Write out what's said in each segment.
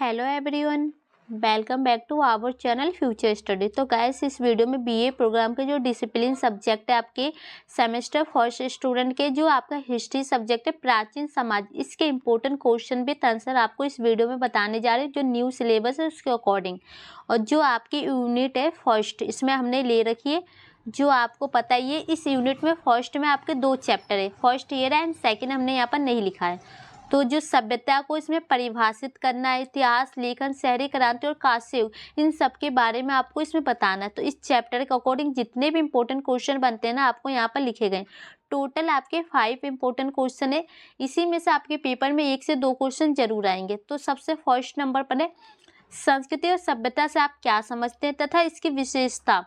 Hello everyone, welcome back to our channel future study. तो guys, इस वीडियो में बीए प्रोग्राम के जो डिसिप्लिन सब्जेक्ट है आपके सेमेस्टर फर्स्ट स्टूडेंट के, जो आपका हिस्ट्री सब्जेक्ट है प्राचीन समाज, इसके इंपॉर्टेंट क्वेश्चन विद आंसर आपको इस वीडियो में बताने जा रहे हैं, जो न्यू सिलेबस है उसके अकॉर्डिंग। और जो आपकी यूनिट है फर्स्ट, इसमें हमने ले रखी है, जो आपको पता ही है इस यूनिट में फर्स्ट में आपके 2 चैप्टर है, फर्स्ट ईयर है एंड सेकेंड हमने यहाँ पर नहीं लिखा है। तो जो सभ्यता को इसमें परिभाषित करना है, इतिहास, लेखन, शहरी क्रांति और कांस्य युग, इन सब के बारे में आपको इसमें बताना है। तो इस चैप्टर के अकॉर्डिंग जितने भी इंपॉर्टेंट क्वेश्चन बनते हैं ना, आपको यहाँ पर लिखे गए। टोटल आपके 5 इंपॉर्टेंट क्वेश्चन है, इसी में से आपके पेपर में 1 से 2 क्वेश्चन जरूर आएंगे। तो सबसे फर्स्ट नंबर पर है, संस्कृति और सभ्यता से आप क्या समझते हैं तथा इसकी विशेषता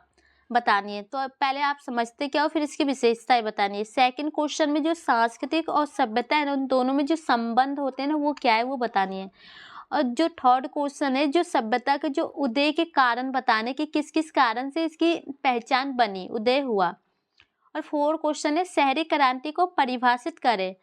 बतानी है। तो पहले आप समझते क्या हो, फिर इसकी विशेषताएं बतानी है। सेकंड क्वेश्चन में जो सांस्कृतिक और सभ्यता है ना, उन दोनों में जो संबंध होते हैं ना, वो क्या है वो बतानी है। और जो थर्ड क्वेश्चन है, जो सभ्यता के जो उदय के कारण बताने कि किस किस कारण से इसकी पहचान बनी, उदय हुआ। और फोर्थ क्वेश्चन है, शहरी क्रांति को परिभाषित करें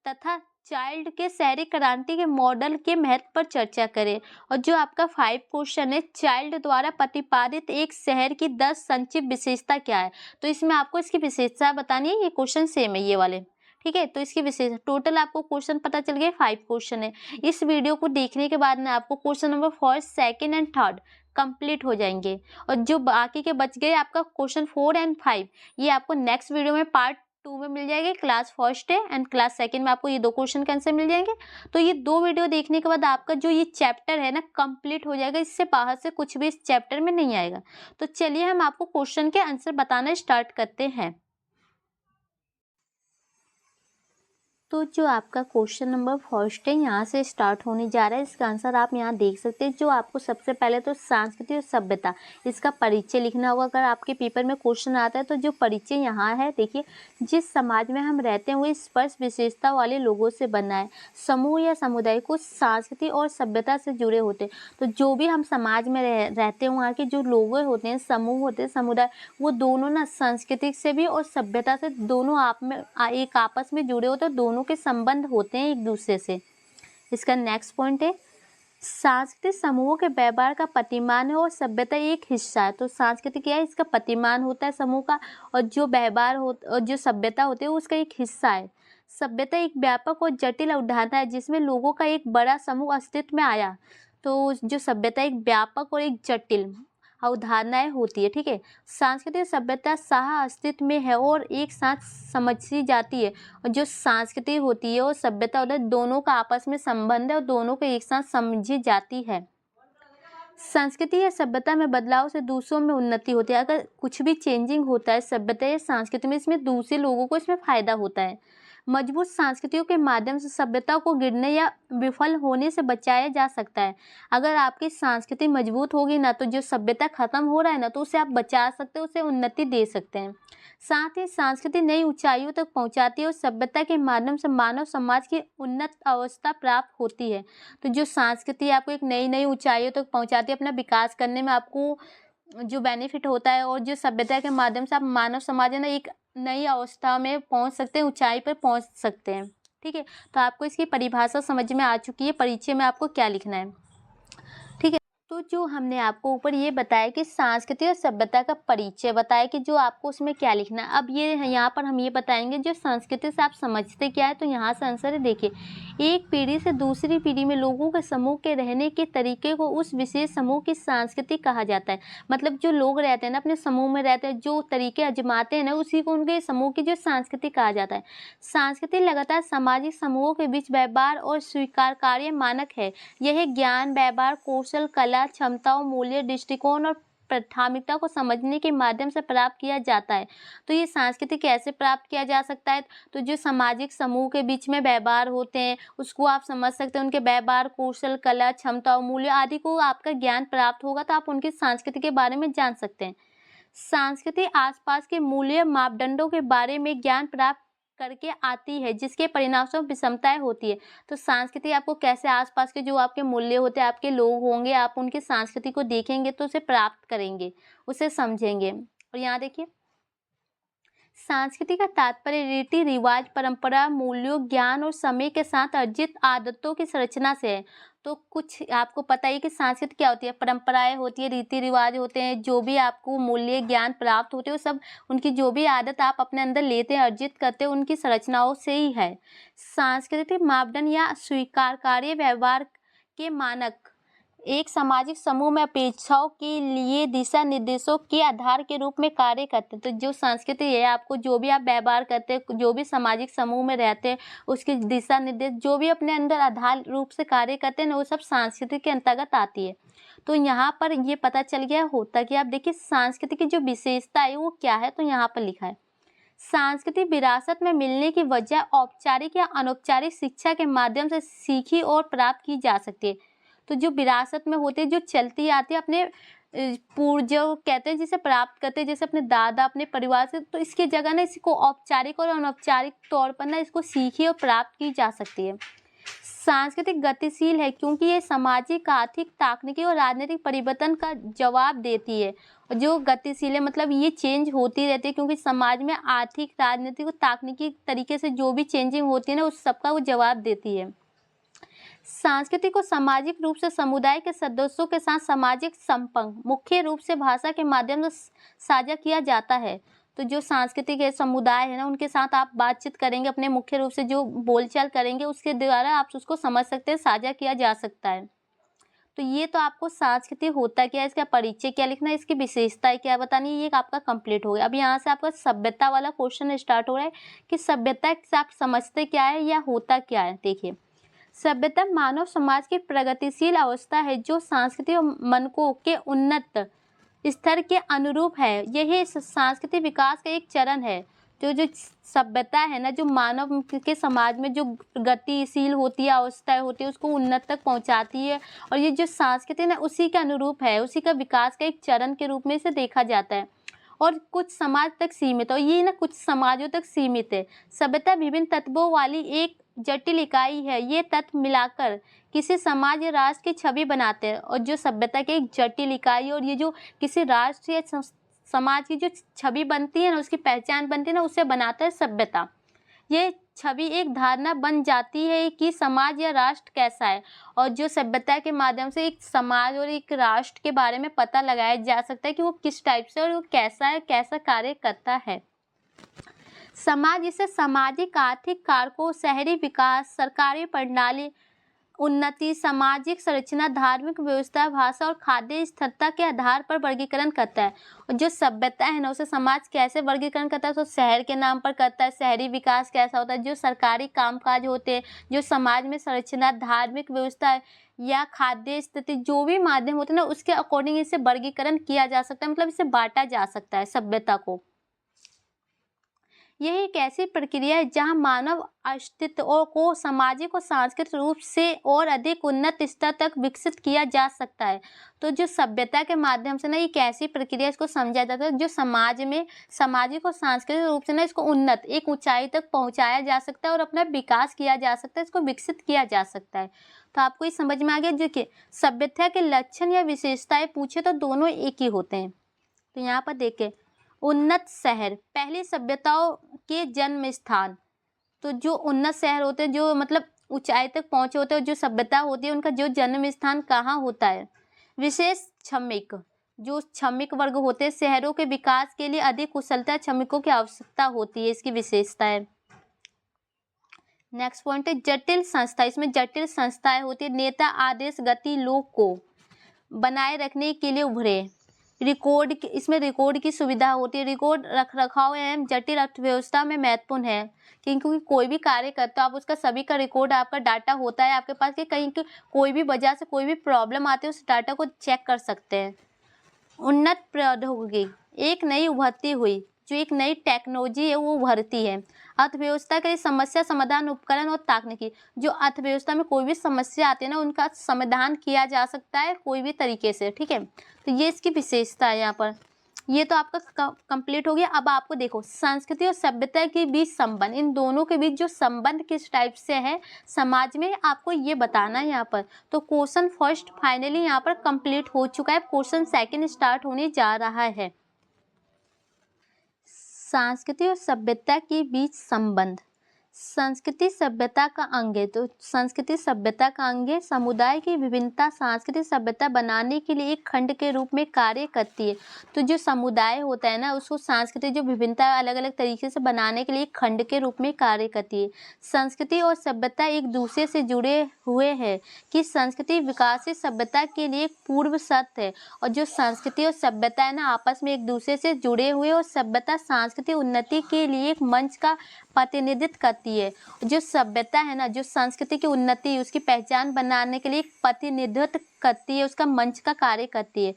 तथा चाइल्ड के शहरी क्रांति के मॉडल के महत्व पर चर्चा करें। और जो आपका 5 क्वेश्चन है, चाइल्ड द्वारा प्रतिपादित एक शहर की 10 संक्षिप्त विशेषता क्या है। तो इसमें आपको इसकी विशेषता बतानी है। ये क्वेश्चन सेम है ये वाले, ठीक है। तो इसकी विशेष टोटल आपको क्वेश्चन पता चल गए, 5 क्वेश्चन है। इस वीडियो को देखने के बाद ना आपको question number first, second and third complete हो जाएंगे। और जो बाकी के बच गए आपका क्वेश्चन 4 एंड 5, ये आपको नेक्स्ट वीडियो में पार्ट 2 में मिल जाएगी। क्लास फर्स्ट है एंड क्लास सेकंड में आपको ये 2 क्वेश्चन के आंसर मिल जाएंगे। तो ये 2 वीडियो देखने के बाद आपका जो ये चैप्टर है ना कंप्लीट हो जाएगा। इससे बाहर से कुछ भी इस चैप्टर में नहीं आएगा। तो चलिए हम आपको क्वेश्चन के आंसर बताना स्टार्ट करते हैं। तो जो आपका क्वेश्चन नंबर फर्स्ट है, यहाँ से स्टार्ट होने जा रहा है। इसका आंसर आप यहाँ देख सकते हैं। जो आपको सबसे पहले तो संस्कृति और सभ्यता, इसका परिचय लिखना होगा। अगर आपके पेपर में क्वेश्चन आता है तो जो परिचय यहाँ है, देखिए, जिस समाज में हम रहते हैं वो स्पर्श विशेषता वाले लोगों से बना है। समूह या समुदाय को संस्कृति और सभ्यता से जुड़े होते हैं। तो जो भी हम समाज में रहते हैं, वहाँ के जो लोग होते हैं, समूह होते हैं, समुदाय, वो दोनों ना संस्कृति से भी और सभ्यता से दोनों आप में एक आपस में जुड़े होते हैं। दोनों के संबंध होते हैं एक दूसरे से। इसका नेक्स्ट पॉइंट है, सांस्कृतिक समूहों के व्यवहार का प्रतिमान है और सभ्यता एक हिस्सा है। तो सांस्कृति क्या है, इसका प्रतिमान होता है समूह का, और जो व्यवहार हो और जो सभ्यता होती है उसका एक हिस्सा है। सभ्यता एक व्यापक और जटिल अवधारणा है जिसमें लोगों का एक बड़ा समूह अस्तित्व में आया। तो जो सभ्यता एक व्यापक और एक जटिल अवधारणाएं होती है, ठीक है। सांस्कृतिक सभ्यता सह अस्तित्व में है और एक साथ समझी जाती है। और जो संस्कृति होती है और सभ्यता होता है, दोनों का आपस में संबंध है और दोनों को एक साथ समझी जाती है। संस्कृति या सभ्यता में बदलाव से दूसरों में उन्नति होती है। अगर कुछ भी चेंजिंग होता है सभ्यता या संस्कृति में, इसमें दूसरे लोगों को इसमें फायदा होता है। मजबूत संस्कृतियों के माध्यम से सभ्यता को गिरने या विफल होने से बचाया जा सकता है। अगर आपकी संस्कृति मजबूत होगी ना, तो जो सभ्यता खत्म हो रहा है ना, तो उसे आप बचा सकते हो, उसे उन्नति दे सकते हैं। साथ ही संस्कृति नई ऊंचाइयों तक पहुंचाती है और सभ्यता के माध्यम से मानव समाज की उन्नत अवस्था प्राप्त होती है। तो जो संस्कृति आपको एक नई नई ऊंचाइयों तक पहुंचाती है, अपना विकास करने में आपको जो बेनिफिट होता है, और जो सभ्यता के माध्यम से आप मानव समाज है ना एक नई अवस्था में पहुंच सकते हैं, ऊंचाई पर पहुंच सकते हैं, ठीक है। तो आपको इसकी परिभाषा समझ में आ चुकी है। परिचय में आपको क्या लिखना है, ठीक है। तो जो हमने आपको ऊपर ये बताया कि संस्कृति और सभ्यता का परिचय बताया कि जो आपको उसमें क्या लिखना है। अब ये यहाँ पर हम ये बताएंगे जो संस्कृति से आप समझते क्या है। तो यहाँ से आंसर है, देखिए, एक पीढ़ी से दूसरी पीढ़ी में लोगों के समूह के रहने के तरीके को उस विशेष समूह की संस्कृति कहा जाता है। मतलब जो लोग रहते हैं ना, अपने समूह में रहते हैं, जो तरीके आजमाते हैं ना, उसी को उनके समूह की जो संस्कृति कहा जाता है। संस्कृति लगातार सामाजिक समूहों के बीच व्यवहार और स्वीकार कार्य मानक है। यह ज्ञान, व्यवहार, कौशल, कला, क्षमताओं, मूल्य, दृष्टिकोण और प्राथमिकता को समझने के माध्यम से प्राप्त किया जाता है। तो ये संस्कृति कैसे प्राप्त किया जा सकता है, तो जो सामाजिक समूह के बीच में व्यवहार होते हैं उसको आप समझ सकते हैं। उनके व्यवहार, कौशल, कला, क्षमताओं, मूल्य आदि को आपका ज्ञान प्राप्त होगा, तो आप उनकी संस्कृति के बारे में जान सकते हैं। संस्कृति आसपास के मूल्य मापदंडों के बारे में ज्ञान प्राप्त करके आती है, जिसके परिणामस्वरूप विषमताएं होती है। तो संस्कृति आपको कैसे आसपास के जो आपके मूल्य होते हैं, आपके लोग होंगे, आप उनकी संस्कृति को देखेंगे तो उसे प्राप्त करेंगे, उसे समझेंगे। और यहाँ देखिए, संस्कृति का तात्पर्य रीति रिवाज, परंपरा, मूल्यों, ज्ञान और समय के साथ अर्जित आदतों की संरचना से है। तो कुछ आपको पता ही कि संस्कृति क्या होती है, परंपराएं होती है, रीति रिवाज होते हैं, जो भी आपको मूल्य ज्ञान प्राप्त होते हैं, वो सब उनकी जो भी आदत आप अपने अंदर लेते हैं, अर्जित करते हैं, उनकी संरचनाओं से ही है। सांस्कृतिक मापदंड या स्वीकार्य व्यवहार के मानक एक सामाजिक समूह में अपेक्षाओं के लिए दिशा निर्देशों के आधार के रूप में कार्य करते हैं। तो जो संस्कृति है, आपको जो भी आप व्यवहार करते हैं, जो भी सामाजिक समूह में रहते हैं, उसके दिशा निर्देश जो भी अपने अंदर आधार रूप से कार्य करते हैं ना, वो सब संस्कृति के अंतर्गत आती है। तो यहाँ पर ये पता चल गया होता कि आप देखिए संस्कृति की जो विशेषता है वो क्या है। तो यहाँ पर लिखा है सांस्कृतिक विरासत में मिलने की वजह औपचारिक या अनौपचारिक शिक्षा के माध्यम से सीखी और प्राप्त की जा सकती है। तो जो विरासत में होते हैं, जो चलती आती है अपने पूर्वजों कहते हैं जिसे प्राप्त करते हैं, जैसे अपने दादा अपने परिवार से, तो इसकी जगह ना इसको औपचारिक और अनौपचारिक तौर पर ना इसको सीखी और प्राप्त की जा सकती है। सांस्कृतिक गतिशील है क्योंकि ये सामाजिक, आर्थिक, तकनीकी और राजनीतिक परिवर्तन का जवाब देती है। और जो गतिशील है मतलब ये चेंज होती रहती है, क्योंकि समाज में आर्थिक, राजनीतिक और तकनीकी तरीके से जो भी चेंजिंग होती है ना, उस सबका वो जवाब देती है। संस्कृति को सामाजिक रूप से समुदाय के सदस्यों के साथ सामाजिक संपर्क मुख्य रूप से भाषा के माध्यम से साझा किया जाता है। तो जो सांस्कृतिक समुदाय है ना, उनके साथ आप बातचीत करेंगे, अपने मुख्य रूप से जो बोलचाल करेंगे उसके द्वारा आप उसको समझ सकते हैं, साझा किया जा सकता है। तो ये तो आपको संस्कृति होता क्या है, इसका परिचय क्या लिखना है, इसकी विशेषताएं क्या बतानी है, ये आपका कंप्लीट हो गया। अब यहाँ से आपका सभ्यता वाला क्वेश्चन स्टार्ट हो रहा है कि सभ्यता से आप समझते क्या है या होता क्या है। देखिए, सभ्यता मानव समाज की प्रगतिशील अवस्था है जो सांस्कृतिक मानकों के उन्नत स्तर के अनुरूप है। यही सांस्कृतिक विकास का एक चरण है। जो सभ्यता है ना, जो मानव के समाज में जो गतिशील होती है, अवस्थाएं होती है, उसको उन्नत तक पहुंचाती है। और ये जो संस्कृति ना उसी के अनुरूप है, उसी का विकास का एक चरण के रूप में इसे देखा जाता है। और कुछ समाज तक सीमित है, और ये ना कुछ समाजों तक सीमित है। सभ्यता विभिन्न तत्वों वाली एक जटिल इकाई है। ये तत्व मिलाकर किसी समाज या राष्ट्र की छवि बनाते हैं। और जो सभ्यता की एक जटिल इकाई और ये जो किसी राष्ट्र या समाज की जो छवि बनती है ना, उसकी पहचान बनती है ना, उसे बनाता है सभ्यता। ये छवि एक धारणा बन जाती है कि समाज या राष्ट्र कैसा है। और जो सभ्यता के माध्यम से एक समाज और एक राष्ट्र के बारे में पता लगाया जा सकता है कि वो किस टाइप से और वो कैसा है, कैसा कार्य करता है। समाज इसे सामाजिक, आर्थिक कारकों, शहरी विकास, सरकारी प्रणाली, उन्नति, सामाजिक संरचना, धार्मिक व्यवस्था, भाषा और खाद्य स्थिरता के आधार पर वर्गीकरण करता है। और जो सभ्यता है ना, उसे समाज कैसे वर्गीकरण करता है, तो शहर के नाम पर करता है, शहरी विकास कैसा होता है, जो सरकारी कामकाज होते हैं, जो समाज में संरचना, धार्मिक व्यवस्था या खाद्य स्थिति, जो भी माध्यम होते हैं ना, उसके अकॉर्डिंग इसे वर्गीकरण किया जा सकता है, मतलब इसे बांटा जा सकता है सभ्यता को। यह एक ऐसी प्रक्रिया है जहां मानव अस्तित्व को सामाजिक और सांस्कृतिक रूप से और अधिक उन्नत स्तर तक विकसित किया जा सकता है। तो जो सभ्यता के माध्यम से ना एक ऐसी प्रक्रिया, इसको समझा जाता है जो समाज में सामाजिक और सांस्कृतिक रूप से ना इसको उन्नत एक ऊंचाई तक पहुंचाया जा सकता है और अपना विकास किया जा सकता है, इसको विकसित किया जा सकता है। तो आपको ये समझ में आ गया। जो कि सभ्यता के लक्षण या विशेषताएं पूछे तो दोनों एक ही होते हैं। तो यहाँ पर देखें, उन्नत शहर, पहली सभ्यताओं के जन्म स्थान। तो जो उन्नत शहर होते हैं, जो मतलब ऊंचाई तक पहुंचे होते हैं, जो सभ्यता होती है, उनका जो जन्म स्थान कहाँ होता है। विशेष श्रमिक, जो श्रमिक वर्ग होते हैं, शहरों के विकास के लिए अधिक कुशलता श्रमिकों की आवश्यकता होती है, इसकी विशेषता है। नेक्स्ट पॉइंट है जटिल संस्था। इसमें जटिल संस्थाएं होती है। नेता आदेश गति लोग को बनाए रखने के लिए उभरे। रिकॉर्ड, इसमें रिकॉर्ड की सुविधा होती है। रिकॉर्ड रख रखाव एवं जटिल अर्थव्यवस्था में महत्वपूर्ण है, क्योंकि कोई भी कार्य करते हो आप, उसका सभी का रिकॉर्ड, आपका डाटा होता है आपके पास कि कहीं कोई भी वजह से कोई भी प्रॉब्लम आती है, उस डाटा को चेक कर सकते हैं। उन्नत प्रौद्योगिकी, एक नई उभरती हुई जो एक नई टेक्नोलॉजी है वो उभरती है। अर्थव्यवस्था के समस्या समाधान उपकरण और तकनीकी, जो अर्थव्यवस्था में कोई भी समस्या आती है ना, उनका समाधान किया जा सकता है कोई भी तरीके से। ठीक है, तो ये इसकी विशेषता है यहाँ पर। ये तो आपका कंप्लीट हो गया। अब आपको देखो संस्कृति और सभ्यता के बीच संबंध, इन दोनों के बीच जो संबंध किस टाइप से है समाज में, आपको ये बताना है यहाँ पर। तो क्वेश्चन फर्स्ट फाइनली यहाँ पर कंप्लीट हो चुका है। क्वेश्चन सेकंड स्टार्ट होने जा रहा है। संस्कृति और सभ्यता के बीच संबंध। संस्कृति सभ्यता का अंग है। तो संस्कृति सभ्यता का अंग है। समुदाय की विभिन्नता सांस्कृतिक सभ्यता बनाने के लिए एक खंड के रूप में कार्य करती है। तो जो समुदाय होता है ना, उसको सांस्कृतिक जो विभिन्नता अलग अलग तरीके से बनाने के लिए एक खंड के रूप में कार्य करती है। संस्कृति और सभ्यता एक दूसरे से जुड़े हुए हैं कि संस्कृति विकासशील सभ्यता के लिए एक पूर्व शर्त है। और जो संस्कृति और सभ्यता है ना, आपस में एक दूसरे से जुड़े हुए, और सभ्यता सांस्कृतिक उन्नति के लिए एक मंच का प्रतिनिधित्व करती है। जो सभ्यता है ना, जो संस्कृति की उन्नति, उसकी पहचान बनाने के लिए एक प्रतिनिधित्व करती है, उसका मंच का कार्य करती है।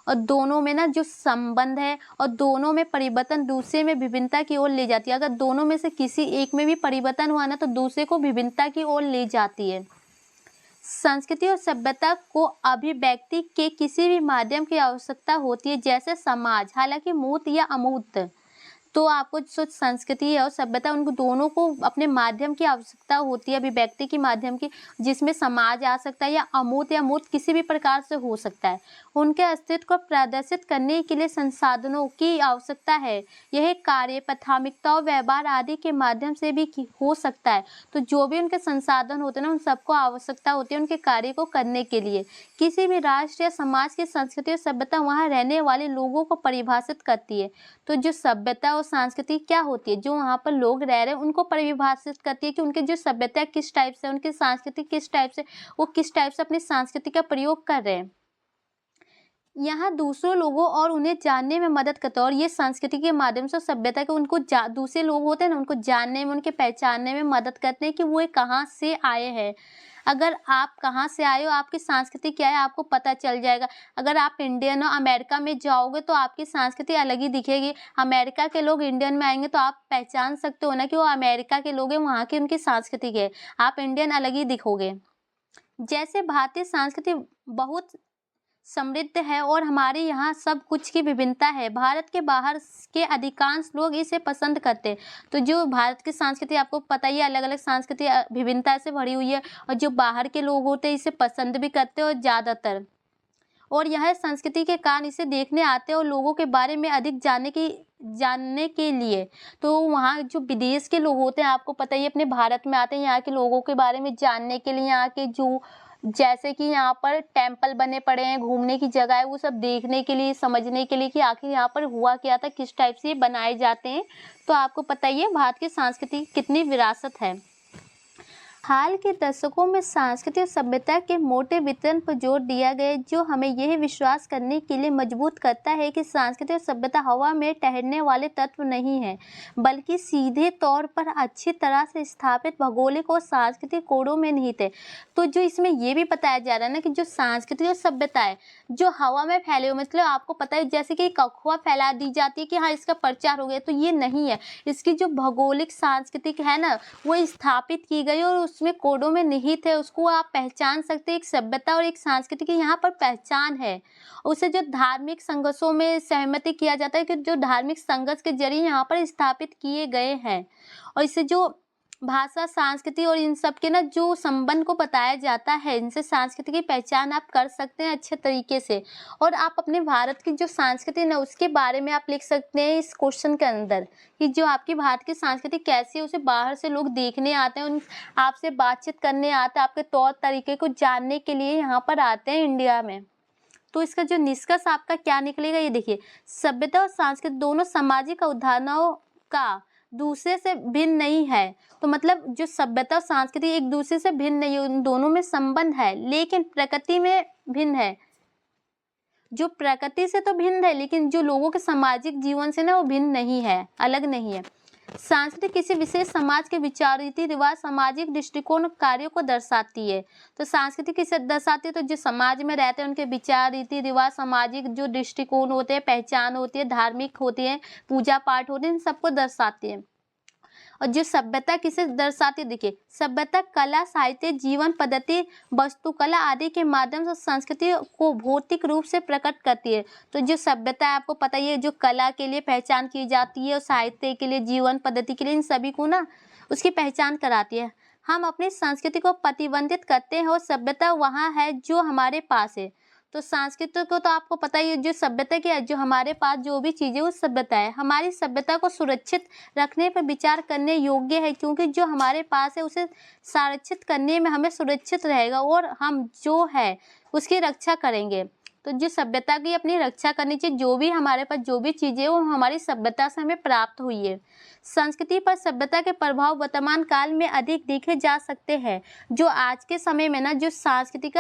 और दोनों में ना जो संबंध है, और दोनों में परिवर्तन दूसरे में विभिन्नता की ओर ले जाती है। अगर दोनों में से किसी एक में भी परिवर्तन हुआ ना, तो दूसरे को विभिन्नता की ओर ले जाती है। संस्कृति और सभ्यता को अभिव्यक्ति के किसी भी माध्यम की आवश्यकता होती है, जैसे समाज, हालांकि मूर्त या अमूर्त। तो आपको जो संस्कृति है और सभ्यता, उनको दोनों को अपने माध्यम की आवश्यकता होती है, अभिव्यक्ति की माध्यम की, जिसमें समाज आ सकता है, या अमूर्त या मूर्त किसी भी प्रकार से हो सकता है। उनके अस्तित्व को प्रदर्शित करने के लिए संसाधनों की आवश्यकता है। यह कार्य प्राथमिकता और व्यवहार आदि के माध्यम से भी हो सकता है। तो जो भी उनके संसाधन होते हैं ना, उन सबको आवश्यकता होती है उनके कार्य को करने के लिए। किसी भी राष्ट्र या समाज की संस्कृति और सभ्यता वहाँ रहने वाले लोगों को परिभाषित करती है। तो जो सभ्यता और संस्कृति क्या होती है, जो वहाँ पर लोग रह रहे हैं उनको परिभाषित करती है कि उनकी जो सभ्यता किस टाइप से, उनकी संस्कृति किस टाइप से, वो किस टाइप से अपनी संस्कृति का प्रयोग कर रहे हैं। यहाँ दूसरों लोगों और उन्हें जानने में मदद करता है। और ये संस्कृति के माध्यम से सभ्यता के उनको दूसरे लोग होते हैं ना, उनको जानने में, उनके पहचानने में मदद करते हैं कि वो कहाँ से आए हैं। अगर आप कहाँ से आए हो, आपकी संस्कृति क्या है, आपको पता चल जाएगा। अगर आप इंडियन हो, अमेरिका में जाओगे तो आपकी संस्कृति अलग ही दिखेगी। अमेरिका के लोग इंडियन में आएंगे तो आप पहचान सकते हो ना कि वो अमेरिका के लोग हैं, वहाँ की उनकी संस्कृति है। आप इंडियन अलग ही दिखोगे। जैसे भारतीय संस्कृति बहुत समृद्ध है और हमारे यहाँ सब कुछ की विभिन्नता है, भारत के बाहर के अधिकांश लोग इसे पसंद करते हैं। तो जो भारत की संस्कृति आपको पता ही है, अलग अलग सांस्कृतिक विभिन्नता से भरी हुई है, और जो बाहर के लोग होते हैं इसे पसंद भी करते हैं और ज़्यादातर। और यह संस्कृति के कारण इसे देखने आते हैं और लोगों के बारे में अधिक जानने के लिए। तो वहाँ जो विदेश के लोग होते हैं, आपको पता ही है, अपने भारत में आते हैं यहाँ के लोगों के बारे में जानने के लिए। यहाँ के जो जैसे कि यहाँ पर टेम्पल बने पड़े हैं, घूमने की जगह है, वो सब देखने के लिए, समझने के लिए कि आखिर यहाँ पर हुआ क्या था, किस टाइप से ये बनाए जाते हैं। तो आपको पता ही है भारत की संस्कृति कितनी विरासत है। हाल के दशकों में सांस्कृतिक और सभ्यता के मोटे वितरण पर जोर दिया गया, जो हमें यह विश्वास करने के लिए मजबूर करता है कि संस्कृति और सभ्यता हवा में ठहरने वाले तत्व नहीं है, बल्कि सीधे तौर पर अच्छी तरह से स्थापित भौगोलिक और सांस्कृतिक कोडों में निहित है। तो जो इसमें ये भी बताया जा रहा है ना कि जो संस्कृति और सभ्यता है जो हवा में फैले हुए, मतलब आपको पता है जैसे कि एक अफवाह फैला दी जाती है कि हाँ इसका प्रचार हो गया, तो ये नहीं है। इसकी जो भौगोलिक सांस्कृतिक है ना, वो स्थापित की गई और उसमें कोडों में निहित है, उसको आप पहचान सकते हैं। एक सभ्यता और एक संस्कृति की यहाँ पर पहचान है। उसे जो धार्मिक संघर्षों में सहमति किया जाता है कि जो धार्मिक संघर्ष के जरिए यहाँ पर स्थापित किए गए हैं, और इससे जो भाषा, संस्कृति और इन सब के ना जो संबंध को बताया जाता है, इनसे संस्कृति की पहचान आप कर सकते हैं अच्छे तरीके से। और आप अपने भारत की जो संस्कृति ना उसके बारे में आप लिख सकते हैं इस क्वेश्चन के अंदर कि जो आपकी भारत की संस्कृति कैसी है, उसे बाहर से लोग देखने आते हैं, उन आपसे बातचीत करने आते हैं, आपके तौर तरीके को जानने के लिए यहाँ पर आते हैं इंडिया में। तो इसका जो निष्कर्ष आपका क्या निकलेगा, ये देखिए, सभ्यता और संस्कृति दोनों सामाजिक उदाहरणों का दूसरे से भिन्न नहीं है। तो मतलब जो सभ्यता और संस्कृति एक दूसरे से भिन्न नहीं है, उन दोनों में संबंध है, लेकिन प्रकृति में भिन्न है। जो प्रकृति से तो भिन्न है, लेकिन जो लोगों के सामाजिक जीवन से ना वो भिन्न नहीं है, अलग नहीं है। संस्कृति किसी विशेष समाज के विचार, रीति रिवाज, सामाजिक दृष्टिकोण, कार्यों को दर्शाती है। तो संस्कृति किसे दर्शाती है, तो जो समाज में रहते हैं उनके विचार, रीति रिवाज, सामाजिक जो दृष्टिकोण होते हैं, पहचान होती है, धार्मिक होती है, पूजा पाठ होते हैं, इन सबको दर्शाती है। और जो सभ्यता किसे दर्शाती है, देखिए, सभ्यता कला, साहित्य, जीवन पद्धति, वास्तुकला आदि के माध्यम से संस्कृति को भौतिक रूप से प्रकट करती है। तो जो सभ्यता है आपको पता ही है, जो कला के लिए पहचान की जाती है और साहित्य के लिए, जीवन पद्धति के लिए, इन सभी को ना उसकी पहचान कराती है। हम अपनी संस्कृति को प्रतिबंधित करते हैं और सभ्यता वहाँ है जो हमारे पास है। तो सांस्कृतिक को तो आपको पता ही है, जो सभ्यता की है, जो हमारे पास जो भी चीज़ें वो सभ्यता है, हमारी सभ्यता को सुरक्षित रखने पर विचार करने योग्य है, क्योंकि जो हमारे पास है उसे संरक्षित करने में हमें सुरक्षित रहेगा और हम जो है उसकी रक्षा करेंगे। तो जो सभ्यता की अपनी रक्षा करनी चाहिए, जो भी हमारे पास जो भी चीज़ें वो हमारी सभ्यता से हमें प्राप्त हुई है। संस्कृति पर सभ्यता के प्रभाव वर्तमान काल में अधिक देखे जा सकते हैं। जो आज के समय में ना जो सांस्कृतिक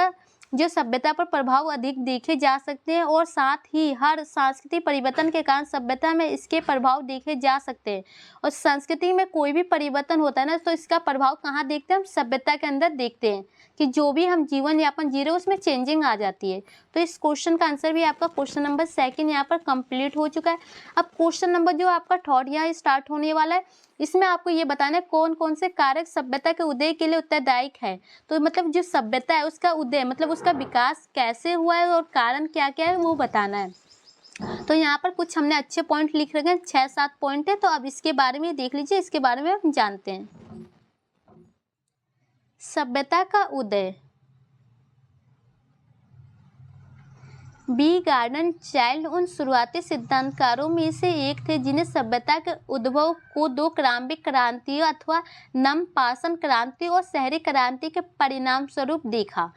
जो सभ्यता पर प्रभाव अधिक देखे जा सकते हैं और साथ ही हर सांस्कृतिक परिवर्तन के कारण सभ्यता में इसके प्रभाव देखे जा सकते हैं। और संस्कृति में कोई भी परिवर्तन होता है ना, तो इसका प्रभाव कहाँ देखते हैं? हम सभ्यता के अंदर देखते हैं कि जो भी हम जीवन यापन जी रहे हैं उसमें चेंजिंग आ जाती है। तो इस क्वेश्चन का आंसर भी आपका क्वेश्चन नंबर 2 यहाँ पर कंप्लीट हो चुका है। अब क्वेश्चन नंबर जो आपका 3 यहाँ स्टार्ट होने वाला है, इसमें आपको ये बताना है कौन कौन से कारक सभ्यता के उदय के लिए उत्तरदायक है। तो मतलब जो सभ्यता है उसका उदय मतलब उसका विकास कैसे हुआ है और कारण क्या क्या है वो बताना है। तो यहाँ पर कुछ हमने अच्छे पॉइंट लिख रखे हैं, 6-7 पॉइंट है। तो अब इसके बारे में देख लीजिए, इसके बारे में हम जानते हैं। सभ्यता का उदय। बी गार्डन चाइल्ड उन शुरुआती सिद्धांतकारों में से एक थे जिन्हें सभ्यता के उद्भव को 2 क्रमिक क्रांतियों अथवा नवपाषाण क्रांति और शहरी क्रांति के परिणाम स्वरूप देखा।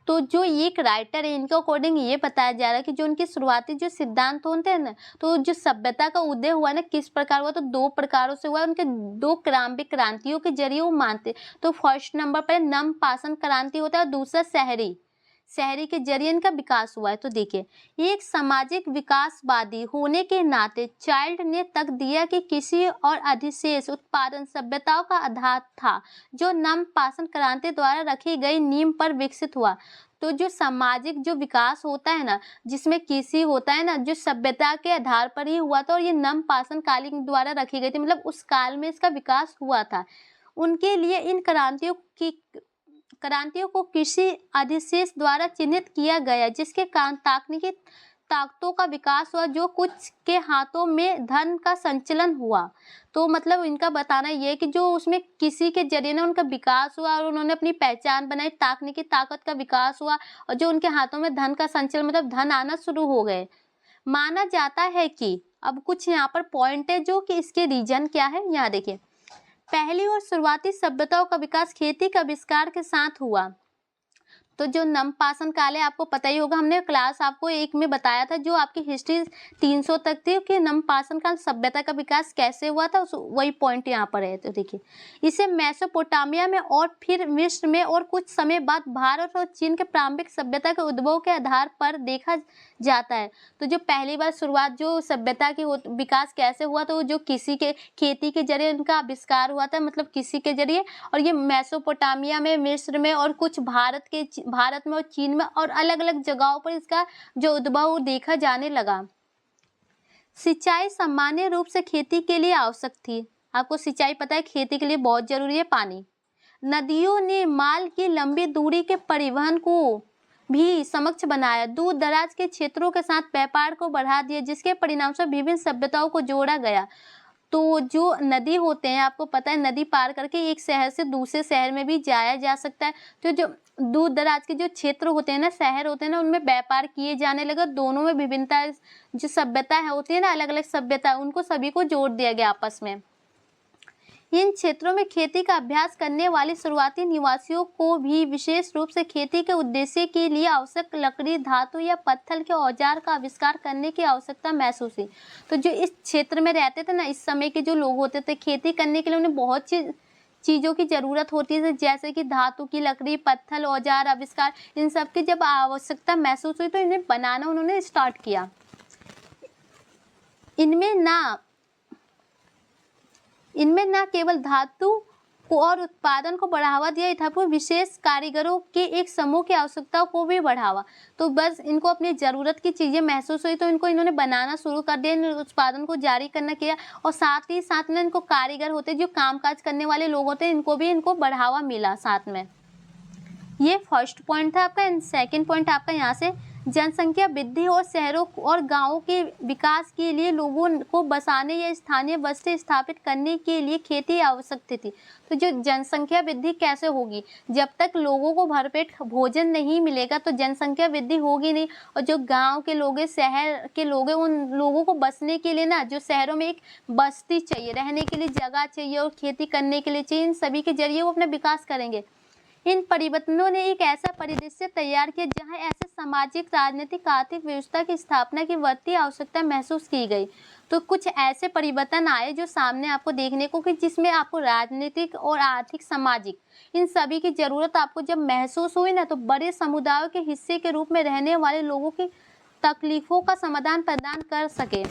तो जो एक राइटर है, इनके अकॉर्डिंग ये बताया जा रहा है कि जो उनके शुरुआती जो सिद्धांत होते हैं ना, तो जो सभ्यता का उदय हुआ ना किस प्रकार हुआ, तो 2 प्रकारों से हुआ। उनके 2 क्रमिक क्रांतियों के जरिए वो मानते। तो फर्स्ट नंबर पर नवपाषाण क्रांति होता है और दूसरा शहरी के जरिए इनका विकास हुआ है। तो देखिए, एक सामाजिक विकासवादी होने के नाते चाइल्ड ने तक दिया कि किसी और अधिशेष उत्पादन सभ्यताओं का आधार था जो नवपाषाण क्रांति द्वारा रखी गई नींव पर विकसित हुआ। तो जो सामाजिक जो विकास होता है ना, जिसमें कृषि होता है ना, जो सभ्यता के आधार पर ही हुआ था और ये नवपाषाण कालीन द्वारा रखी गई थी, मतलब उस काल में इसका विकास हुआ था। उनके लिए इन क्रांतियों को किसी अधिशेष द्वारा चिन्हित किया गया, जिसके कारण तकनीकी ताकतों का विकास हुआ, जो कुछ के हाथों में धन का संचलन हुआ। तो मतलब इनका बताना ये है कि जो उसमें किसी के जरिए ना उनका विकास हुआ और उन्होंने अपनी पहचान बनाई, तकनीकी ताकत का विकास हुआ और जो उनके हाथों में धन का संचलन मतलब धन आना शुरू हो गए। माना जाता है कि अब कुछ यहाँ पर पॉइंट है जो कि इसके रीजन क्या है, यहाँ देखिए। पहली और शुरुआती सभ्यताओं का विकास खेती के आविष्कार के साथ हुआ। तो जो नवपाषाण काल है, आपको पता ही होगा, हमने क्लास आपको 1 में बताया था, जो आपकी हिस्ट्री 300 तक थी कि नवपाषाण काल सभ्यता का विकास कैसे हुआ था, वही पॉइंट यहाँ पर है। तो देखिए, इसे मेसोपोटामिया में और फिर मिस्र में और कुछ समय बाद भारत और चीन के प्रारंभिक सभ्यता के उद्भव के आधार पर देखा जाता है। तो जो पहली बार शुरुआत जो सभ्यता की विकास कैसे हुआ, तो जो किसी के खेती के जरिए इनका आविष्कार हुआ था, मतलब किसी के जरिए, और ये मेसोपोटामिया में, मिस्र में और कुछ भारत में और चीन में और अलग अलग जगहों पर इसका जो उद्भव देखा जाने लगा। सिंचाई सामान्य रूप से खेती के लिए आवश्यक थी। आपको सिंचाई पता है खेती के लिए बहुत जरूरी है पानी। नदियों ने माल की लंबी दूरी के परिवहन को भी सक्षम बनाया, दूर दराज के क्षेत्रों के साथ व्यापार को बढ़ा दिया, जिसके परिणामस्वरूप विभिन्न सभ्यताओं को जोड़ा गया। तो जो नदी होते हैं, आपको पता है, नदी पार करके एक शहर से दूसरे शहर में भी जाया जा सकता है। तो जो दूर दराज के जो क्षेत्र होते हैं ना, शहर होते हैं ना, उनमें व्यापार किए जाने लगा। दोनों में विभिन्नता जो सभ्यता है होती है ना, अलग अलग सभ्यता, उनको सभी को जोड़ दिया गया आपस में। इन क्षेत्रों में खेती का अभ्यास करने वाले शुरुआती निवासियों को भी विशेष रूप से खेती के उद्देश्य के लिए आवश्यक लकड़ी, धातु या पत्थर के औजार का आविष्कार करने की आवश्यकता महसूस हुई। तो जो इस क्षेत्र में रहते थे ना, इस समय के जो लोग होते थे, खेती करने के लिए उन्हें बहुत चीज़ों की ज़रूरत होती है, जैसे कि धातु की, लकड़ी, पत्थर, औजार, आविष्कार, इन सब की जब आवश्यकता महसूस हुई तो इन्हें बनाना उन्होंने स्टार्ट किया। इनमें ना केवल धातु को और उत्पादन को बढ़ावा दिया था, पर विशेष कारीगरों के एक समूह की आवश्यकताओं को भी बढ़ावा। तो बस इनको अपनी ज़रूरत की चीज़ें महसूस हुई तो इन्होंने बनाना शुरू कर दिया, इन उत्पादन को जारी करना किया, और साथ ही साथ में इनको कारीगर होते जो कामकाज करने वाले लोग होते हैं, इनको बढ़ावा मिला साथ में। ये फर्स्ट पॉइंट था आपका। एंड सेकेंड पॉइंट आपका यहाँ से जनसंख्या वृद्धि और शहरों और गांवों के विकास के लिए लोगों को बसाने या स्थानीय बस्ती स्थापित करने के लिए खेती आवश्यक थी। तो जो जनसंख्या वृद्धि कैसे होगी, जब तक लोगों को भरपेट भोजन नहीं मिलेगा तो जनसंख्या वृद्धि होगी नहीं। और जो गांव के लोग हैं, शहर के लोग हैं, उन लोगों को बसने के लिए ना, जो शहरों में एक बस्ती चाहिए, रहने के लिए जगह चाहिए और खेती करने के लिए चाहिए, इन सभी के जरिए वो अपना विकास करेंगे। इन परिवर्तनों ने एक ऐसा परिदृश्य तैयार किया जहां ऐसे सामाजिक, राजनीतिक, आर्थिक व्यवस्था की स्थापना की बढ़ती आवश्यकता महसूस की गई। तो कुछ ऐसे परिवर्तन आए जो सामने आपको देखने को कि जिसमें आपको राजनीतिक और आर्थिक, सामाजिक इन सभी की जरूरत आपको जब महसूस हुई ना, तो बड़े समुदायों के हिस्से के रूप में रहने वाले लोगों की तकलीफों का समाधान प्रदान कर सके।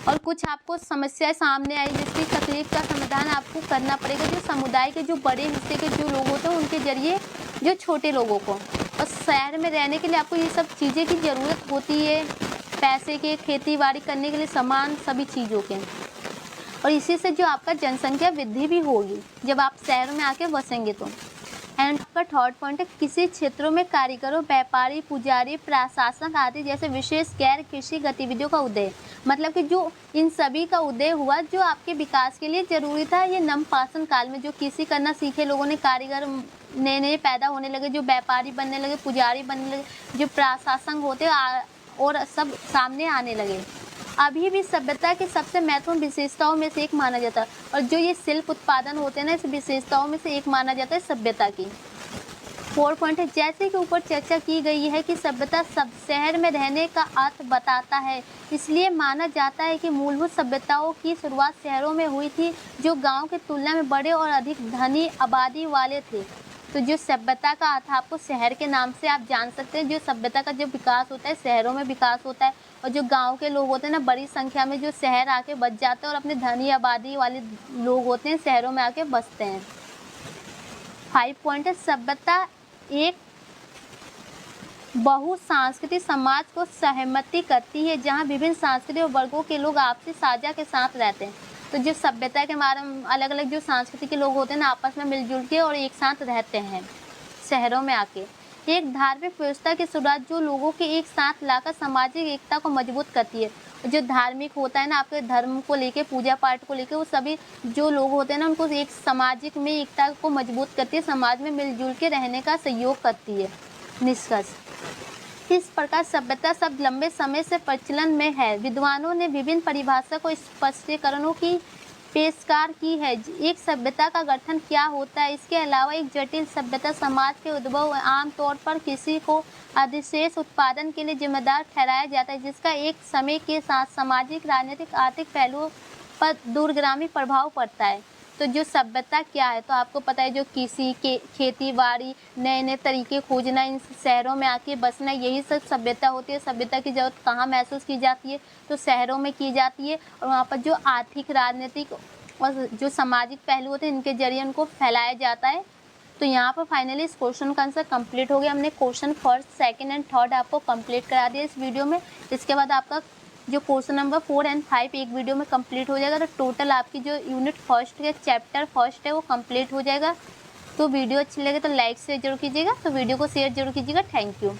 और कुछ आपको समस्याएं सामने आई जिसकी तकलीफ का समाधान आपको करना पड़ेगा, जो समुदाय के जो बड़े हिस्से के जो लोग होते हैं उनके जरिए जो छोटे लोगों को। और शहर में रहने के लिए आपको ये सब चीज़ें की ज़रूरत होती है, पैसे के, खेती बाड़ी करने के लिए सामान, सभी चीज़ों के। और इसी से जो आपका जनसंख्या वृद्धि भी होगी जब आप शहर में आके बसेंगे तो। एंड आपका थर्ड पॉइंट है, किसी क्षेत्रों में कारीगरों, व्यापारी, पुजारी, प्रशासक आदि जैसे विशेष गैर कृषि गतिविधियों का उदय। मतलब कि जो इन सभी का उदय हुआ जो आपके विकास के लिए जरूरी था। ये नवपाषाण काल में जो कृषि करना सीखे लोगों ने, कारीगर नए नए पैदा होने लगे, जो व्यापारी बनने लगे, पुजारी बनने लगे, जो प्रशासक होते और सब सामने आने लगे। अभी भी सभ्यता की सबसे महत्वपूर्ण विशेषताओं में से एक माना जाता है। और जो ये शिल्प उत्पादन होते हैं ना, इस विशेषताओं में से एक माना जाता है सभ्यता की। 4 पॉइंट है, जैसे कि ऊपर चर्चा की गई है कि सभ्यता सब शहर में रहने का अर्थ बताता है, इसलिए माना जाता है कि मूलभूत सभ्यताओं की शुरुआत शहरों में हुई थी, जो गांव की तुलना में बड़े और अधिक धनी आबादी वाले थे। तो जो सभ्यता का अर्थ आपको शहर के नाम से आप जान सकते हैं। जो सभ्यता का जो विकास होता है शहरों में विकास होता है, और जो गांव के लोग होते हैं ना, बड़ी संख्या में जो शहर आके बस जाते हैं और अपने धनी आबादी वाले लोग होते हैं शहरों में आके बसते हैं। 5 पॉइंट है, सभ्यता एक बहुसांस्कृतिक समाज को सहमति करती है जहां विभिन्न सांस्कृतिक वर्गों के लोग आपसी साझा के साथ रहते हैं। तो जो सभ्यता के बारे में अलग अलग जो संस्कृति के लोग होते हैं ना, आपस में मिलजुल के और एक साथ रहते हैं शहरों में आके। एक धार्मिक व्यवस्था की शुरुआत जो लोगों के एक साथ लाकर सामाजिक एकता को मजबूत करती है। जो धार्मिक होता है ना, आपके धर्म को लेके, पूजा पाठ को लेके, वो सभी जो लोग होते हैं ना, उनको एक सामाजिक में एकता को मजबूत करती है, समाज में मिलजुल के रहने का सहयोग करती है। निष्कर्ष, इस प्रकार सभ्यता शब्द लंबे समय से प्रचलन में है। विद्वानों ने विभिन्न परिभाषा को स्पष्टीकरणों की पेशकार की है। एक सभ्यता का गठन क्या होता है, इसके अलावा एक जटिल सभ्यता समाज के उद्भव आमतौर पर किसी को अधिशेष उत्पादन के लिए जिम्मेदार ठहराया जाता है, जिसका एक समय के साथ सामाजिक, राजनीतिक, आर्थिक पहलुओं पर दूरगामी प्रभाव पड़ता है। तो जो सभ्यता क्या है, तो आपको पता है, जो कृषि के, खेती बाड़ी, नए नए तरीके खोजना, इन शहरों में आके बसना, यही सब सभ्यता होती है। सभ्यता की जरूरत कहाँ महसूस की जाती है, तो शहरों में की जाती है। और वहाँ पर जो आर्थिक, राजनीतिक और जो सामाजिक पहलू होते हैं, इनके जरिए उनको फैलाया जाता है। तो यहाँ पर फाइनली इस क्वेश्चन का आंसर कंप्लीट हो गया। हमने question first, second and third आपको कंप्लीट करा दिया इस वीडियो में। इसके बाद आपका जो क्वेश्चन नंबर 4 एंड 5 एक वीडियो में कंप्लीट हो जाएगा। तो टोटल आपकी जो यूनिट फर्स्ट है, चैप्टर फर्स्ट है, वो कंप्लीट हो जाएगा। तो वीडियो अच्छी लगे तो लाइक शेयर जरूर कीजिएगा, तो वीडियो को शेयर जरूर कीजिएगा। Thank you.